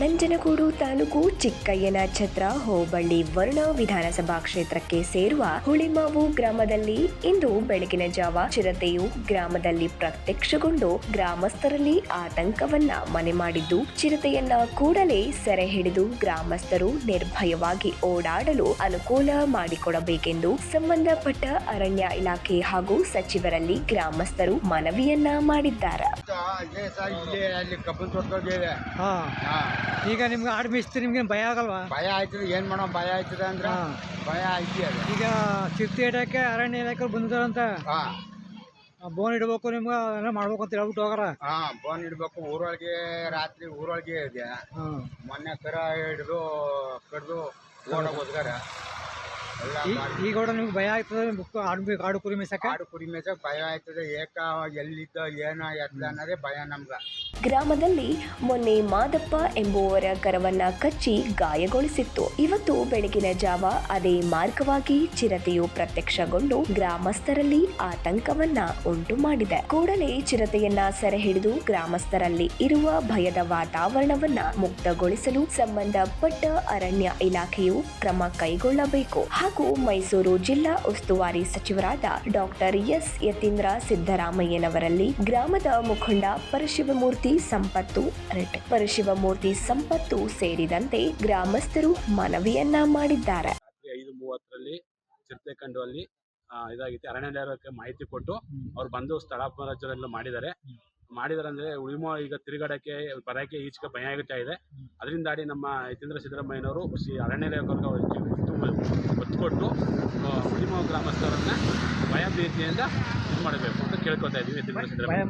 ನಂಜನಗೂಡು ತಾಲೂಕು ಚಿಕ್ಕಯ್ಯನ ಛತ್ರ ಹೋಬಳಿ ವರ್ಣ ವಿಧಾನಸಭಾ ಕ್ಷೇತ್ರಕ್ಕೆ ಸೇರುವ ಹುಳಿಮಾವು ಗ್ರಾಮದಲ್ಲಿ ಇಂದು ಬೆಳಗಿನ ಜಾವ ಚಿರತೆಯು ಗ್ರಾಮದಲ್ಲಿ ಪ್ರತ್ಯಕ್ಷಗೊಂಡು ಗ್ರಾಮಸ್ಥರಲ್ಲಿ ಆತಂಕವನ್ನ ಮನೆ ಮಾಡಿದ್ದು, ಚಿರತೆಯನ್ನ ಕೂಡಲೇ ಸೆರೆ ಹಿಡಿದು ಗ್ರಾಮಸ್ಥರು ನಿರ್ಭಯವಾಗಿ ಓಡಾಡಲು ಅನುಕೂಲ ಮಾಡಿಕೊಡಬೇಕೆಂದು ಸಂಬಂಧಪಟ್ಟ ಅರಣ್ಯ ಇಲಾಖೆ ಹಾಗೂ ಸಚಿವರಲ್ಲಿ ಗ್ರಾಮಸ್ಥರು ಮನವಿಯನ್ನ ಮಾಡಿದ್ದಾರೆ. ಈಗ ನಿಮ್ಗೆ ಆಡು ಮೇಯಿಸ್ತೀರಿ, ನಿಮ್ಗೆ ಭಯ ಆಗಲ್ವಾ? ಭಯ ಆಯ್ತದೆ. ಏನ್ ಮಾಡೋ ಭಯ ಆಯ್ತದೆ ಅಂದ್ರೆ ಭಯ ಐತಿ. ಅದು ಈಗ ಚಿರತೆ ಇಡಕ್ಕೆ ಅರಣ್ಯ ಇಲಾಖೆ ಬಂದಿದಾರಂತ ಬೋನ್ ಇಡ್ಬೇಕು, ನಿಮ್ಗೆ ಎಲ್ಲ ಮಾಡ್ಬೇಕು ಅಂತ ಹೇಳ್ಬಿಟ್ಟು ಹೋಗಾರ. ಬೋನ್ ಇಡ್ಬೇಕು. ಊರೊಳಗೆ ರಾತ್ರಿ ಊರೊಳಗೆ ಇದೆ. ಮೊನ್ನೆ ಕರ ಹಿಡಿದು ಕಡ್ದು ಓಡಾಗ ಹೋದ್ಗಾರ. ಈಗ ನಿಮ್ಗೆ ಭಯ ಆಗ್ತದೆ ಆಡು ಕುರಿ ಮೇಯ್ಸಕ್ಕೆ? ಆಡು ಕುರಿ ಮೇಯ್ಸಕ್ ಭಯ ಆಯ್ತದೆ. ಎಲ್ಲಿದ್ದ ಏನ ಎತ್ತ ಅನ್ನೋದೇ ಭಯ ನಮ್ಗ. ಗ್ರಾಮದಲ್ಲಿ ಮೊನ್ನೆ ಮಾದಪ್ಪ ಎಂಬುವರ ಕರವನ್ನ ಕಚ್ಚಿ ಗಾಯಗೊಳಿಸಿತ್ತು. ಇವತ್ತು ಬೆಳಗಿನ ಜಾವ ಅದೇ ಮಾರ್ಗವಾಗಿ ಚಿರತೆಯು ಪ್ರತ್ಯಕ್ಷಗೊಂಡು ಗ್ರಾಮಸ್ಥರಲ್ಲಿ ಆತಂಕವನ್ನ ಉಂಟು ಮಾಡಿದೆ. ಕೂಡಲೇ ಚಿರತೆಯನ್ನ ಸೆರೆ ಹಿಡಿದು ಗ್ರಾಮಸ್ಥರಲ್ಲಿ ಇರುವ ಭಯದ ವಾತಾವರಣವನ್ನ ಮುಕ್ತಗೊಳಿಸಲು ಸಂಬಂಧಪಟ್ಟ ಅರಣ್ಯ ಇಲಾಖೆಯು ಕ್ರಮ ಕೈಗೊಳ್ಳಬೇಕು ಹಾಗೂ ಮೈಸೂರು ಜಿಲ್ಲಾ ಉಸ್ತುವಾರಿ ಸಚಿವರಾದ ಡಾಕ್ಟರ್ ಎಸ್ ಯತೀಂದ್ರ ಸಿದ್ದರಾಮಯ್ಯನವರಲ್ಲಿ ಗ್ರಾಮದ ಮುಖಂಡ ಪರಶಿವಮೂರ್ತಿ ಸಂಪತ್ತು ಸೇರಿದಂತೆ ಗ್ರಾಮಸ್ಥರು ಮನವಿಯನ್ನ ಮಾಡಿದ್ದಾರೆ. 5:30 ಚಿರತೆ ಕಂಡು ಅಲ್ಲಿ ಇದಾಗಿತ್ತು. ಅರಣ್ಯ ಇಲಾಖೆಗೆ ಮಾಹಿತಿ ಕೊಟ್ಟು ಅವ್ರು ಬಂದು ಸ್ಥಳಾಪರಾಜನೆಲ್ಲ ಮಾಡಿದ್ದಾರೆ ಅಂದ್ರೆ ಉಳಿಮೋ ಈಗ ತಿರುಗಾಡಕ್ಕೆ ಬರಕ್ಕೆ ಈಚೆಗೆ ಭಯ ಆಗುತ್ತಾ ಇದೆ. ಅದರಿಂದಾಡಿ ನಮ್ಮ ಯತೀಂದ್ರ ಸಿದ್ದರಾಮಯ್ಯನವರು ಅರಣ್ಯ ಇಲಾಖೆಗೆ ಒತ್ತು ಕೊಟ್ಟು ಉಳಿಮೋ ಗ್ರಾಮಸ್ಥರನ್ನ ಭಯ ಭೀತಿಯಿಂದ ಇದು ಮಾಡಬೇಕು ಅಂತ ಕೇಳ್ಕೊತಾ ಇದ್ದೀವಿ. ಯತೀಂದ್ರ ಸಿದ್ದರಾಮಯ್ಯ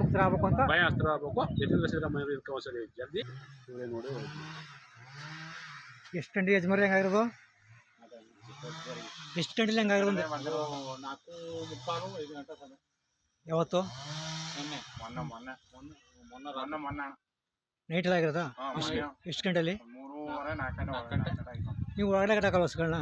ಭಯ ಆಗ್ಬೇಕು. ಯತೀಂದ್ರ ಸಿದ್ದರಾಮಯ್ಯ ಒಂದ್ಸಲಿ ಜಲ್ದಿ ಇವರೇ ನೋಡಿ. ಎಷ್ಟು ಗಂಟೆ ಯಜಮಾರಿ ಹೆಂಗಾಗಿರೋದು? ಎಷ್ಟು ಗಂಟೆಲಿ ಹೆಂಗಾಗಿರೋದು? 4:45 ಗಂಟೆ. ಯಾವತ್ತು? ಮೊನ್ನೆ ನೈಟ್ ಆಗಿರೋದಾ? ಎಷ್ಟು ಗಂಟೆಲಿ? 3:30 ಗಂಟೆ. ನೀವು ಒಳಗಡೆ ಕಟ್ಟಾಕಲ್ಲ ಹಸುಗಳನ್ನ?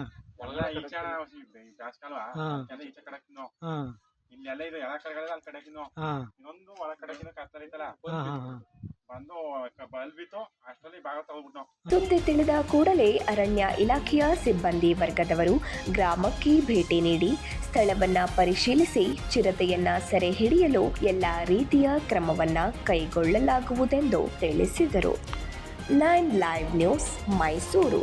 ಸುದ್ದಿ ತಿಳಿದ ಕೂಡಲೇ ಅರಣ್ಯ ಇಲಾಖೆಯ ಸಿಬ್ಬಂದಿ ವರ್ಗದವರು ಗ್ರಾಮಕ್ಕೆ ಭೇಟಿ ನೀಡಿ ಸ್ಥಳವನ್ನ ಪರಿಶೀಲಿಸಿ ಚಿರತೆಯನ್ನ ಸೆರೆ ಹಿಡಿಯಲು ಎಲ್ಲಾ ರೀತಿಯ ಕ್ರಮವನ್ನ ಕೈಗೊಳ್ಳಲಾಗುವುದೆಂದು ತಿಳಿಸಿದರು. 9 ಲೈವ್ ನ್ಯೂಸ್, ಮೈಸೂರು.